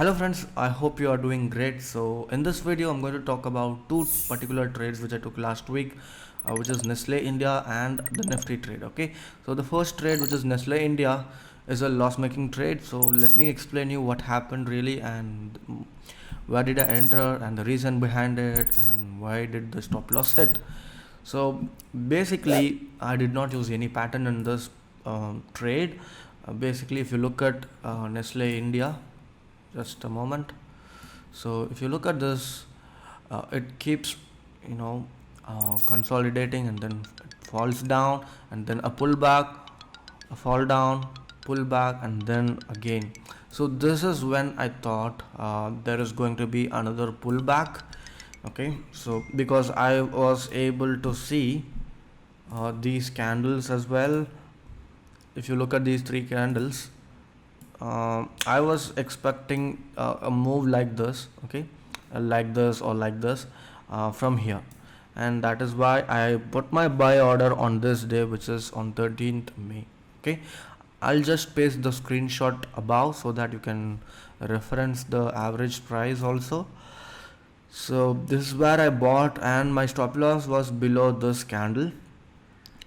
Hello friends, I hope you are doing great. So in this video I'm going to talk about two particular trades which I took last week, which is Nestle India and the Nifty trade. Okay, so the first trade, which is Nestle India, is a loss making trade. So let me explain you what happened really, and where did I enter, and the reason behind it, and why did the stop loss hit. So basically I did not use any pattern in this trade. Basically, if you look at Nestle India, just a moment. So if you look at this, it keeps, you know consolidating, and then it falls down, and then a pullback, a fall down, pull back, and then again. So this is when I thought there is going to be another pullback. Okay, so because I was able to see these candles as well. If you look at these three candles, I was expecting a move like this, okay, like this or like this, from here, and that is why I put my buy order on this day, which is on 13th May. Okay, I'll just paste the screenshot above so that you can reference the average price also. So this is where I bought, and my stop loss was below this candle.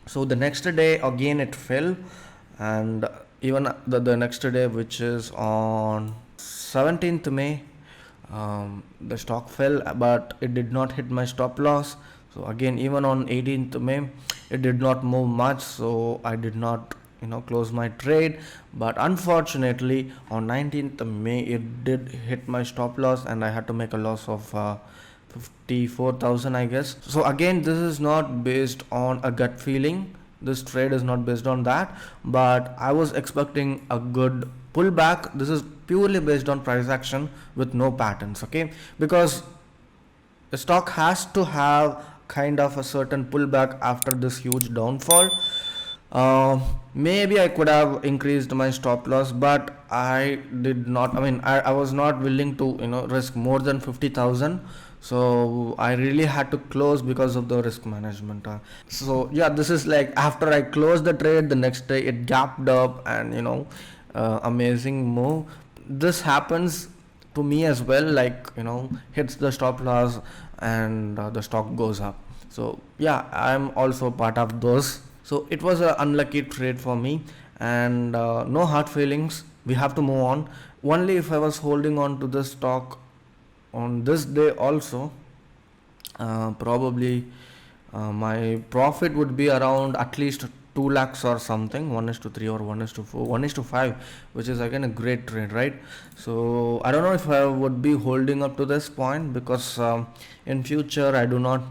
So the next day again it fell, and even the next day, which is on 17th May, the stock fell, but it did not hit my stop loss. So again, even on 18th May, it did not move much, so I did not close my trade. But unfortunately on 19th May it did hit my stop loss, and I had to make a loss of 54,000, I guess. So again, this is not based on a gut feeling. This trade is not based on that, but I was expecting a good pullback. This is purely based on price action with no patterns. Okay, because the stock has to have kind of a certain pullback after this huge downfall. Maybe I could have increased my stop loss, but I did not. I mean, I was not willing to risk more than 50,000. So I really had to close because of the risk management. So yeah, this is like after I closed the trade, the next day it gapped up, and amazing move. This happens to me as well, like hits the stop loss, and the stock goes up. So yeah, I'm also part of those. So it was an unlucky trade for me, and no hard feelings. We have to move on. Only if I was holding on to the stock on this day also, probably my profit would be around at least 2 lakhs or something, 1 is to 3 or 1 is to 4, 1 is to 5, which is again a great trade, right? So I don't know if I would be holding up to this point, because in future I do not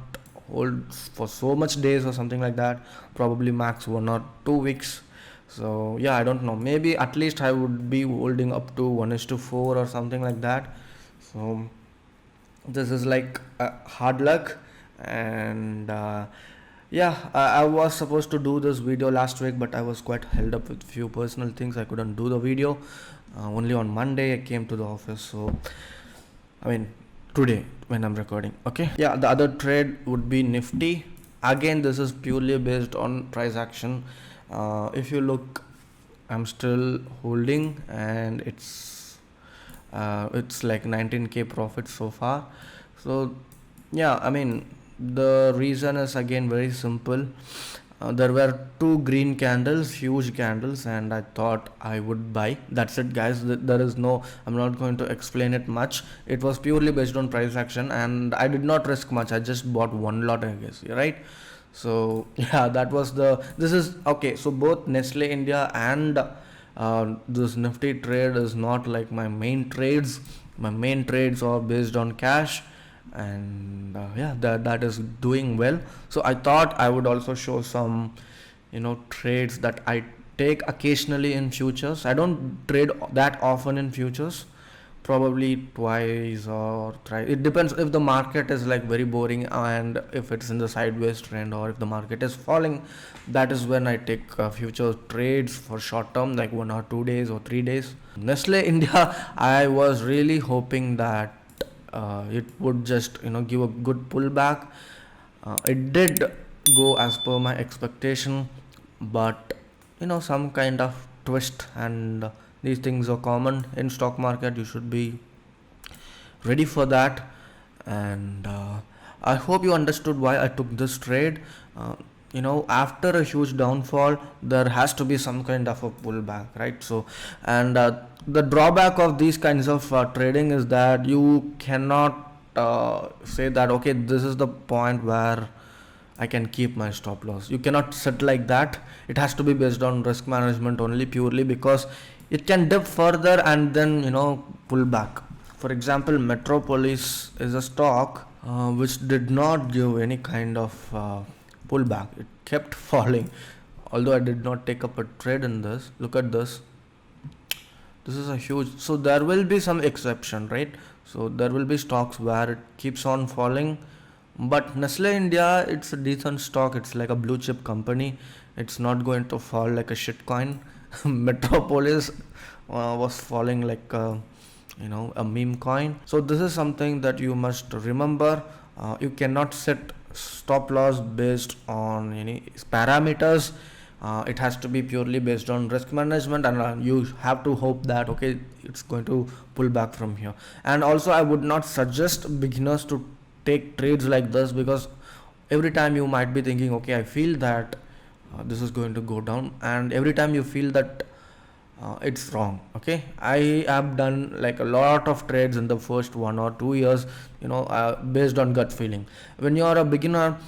hold for so much days or something like that, probably max 1 or 2 weeks. So yeah, I don't know, maybe at least I would be holding up to 1 is to 4 or something like that. So this is like hard luck, and yeah, I was supposed to do this video last week, but I was quite held up with few personal things. I couldn't do the video. Only on Monday I came to the office, so I mean today when I'm recording. Okay, yeah, the other trade would be Nifty. Again, this is purely based on price action. If you look, I'm still holding, and it's like 19k profit so far. So yeah, I mean, the reason is again very simple. There were two green candles, huge candles, and I thought I would buy. That's it, guys. There is no, I'm not going to explain it much. It was purely based on price action, and I did not risk much. I just bought one lot, I guess, right? So yeah, that was this is okay. So both Nestle India and this Nifty trade is not like my main trades. My main trades are based on cash, and yeah, that is doing well. So I thought I would also show some trades that I take occasionally in futures. I don't trade that often in futures, probably twice or thrice. It depends if the market is like very boring, and if it's in the sideways trend, or if the market is falling. That is when I take future trades for short term, like 1 or 2 days or 3 days. Nestle India, I was really hoping that it would just give a good pullback. It did go as per my expectation, but some kind of twist, and these things are common in stock market. You should be ready for that. And I hope you understood why I took this trade. uh, After a huge downfall, there has to be some kind of a pullback, right? So, and the drawback of these kinds of trading is that you cannot say that, okay, this is the point where I can keep my stop loss. You cannot set like that. It has to be based on risk management only, purely because it can dip further and then pull back. For example, Metropolis is a stock which did not give any kind of pullback. It kept falling. Although I did not take up a trade in this. Look at this. This is a huge. So there will be some exception, right? So there will be stocks where it keeps on falling, but Nestle India, it's a decent stock. It's like a blue chip company. It's not going to fall like a shit coin. Metropolis was falling like a meme coin. So this is something that you must remember. You cannot set stop loss based on any parameters. It has to be purely based on risk management, and you have to hope that, okay, it's going to pull back from here. And also, I would not suggest beginners to take trades like this, because every time you might be thinking, okay, I feel that this is going to go down, and every time you feel that it's wrong. Okay, I have done like a lot of trades in the first 1 or 2 years, based on gut feeling. When you are a beginner,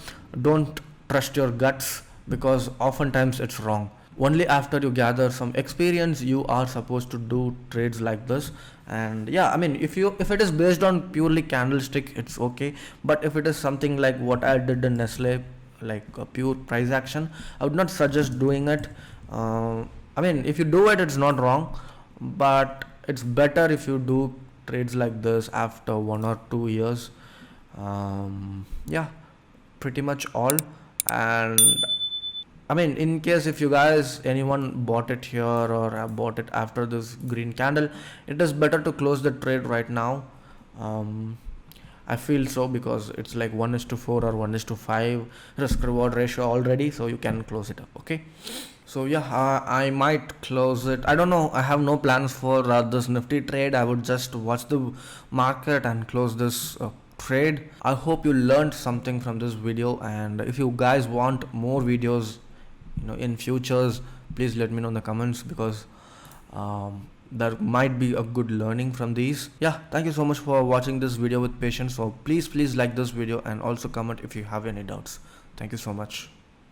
don't trust your guts, because oftentimes it's wrong. Only after you gather some experience, you are supposed to do trades like this. And yeah, I mean, if it is based on purely candlestick, it's okay. But if it is something like what I did in Nestle, like a pure price action, I would not suggest doing it. I mean, if you do it, it's not wrong, but it's better if you do trades like this after 1 or 2 years. Yeah, pretty much all. And I mean, in case if you guys anyone bought it here or have bought it after this green candle, it is better to close the trade right now. Um, I feel so, because it's like 1:4 or 1:5 risk reward ratio already, so you can close it up. Okay. So yeah, I might close it. I don't know. I have no plans for this Nifty trade. I would just watch the market and close this trade. I hope you learned something from this video, and if you guys want more videos, in futures, please let me know in the comments, because there might be a good learning from these. Yeah, thank you so much for watching this video with patience. So please like this video, and also comment if you have any doubts. Thank you so much.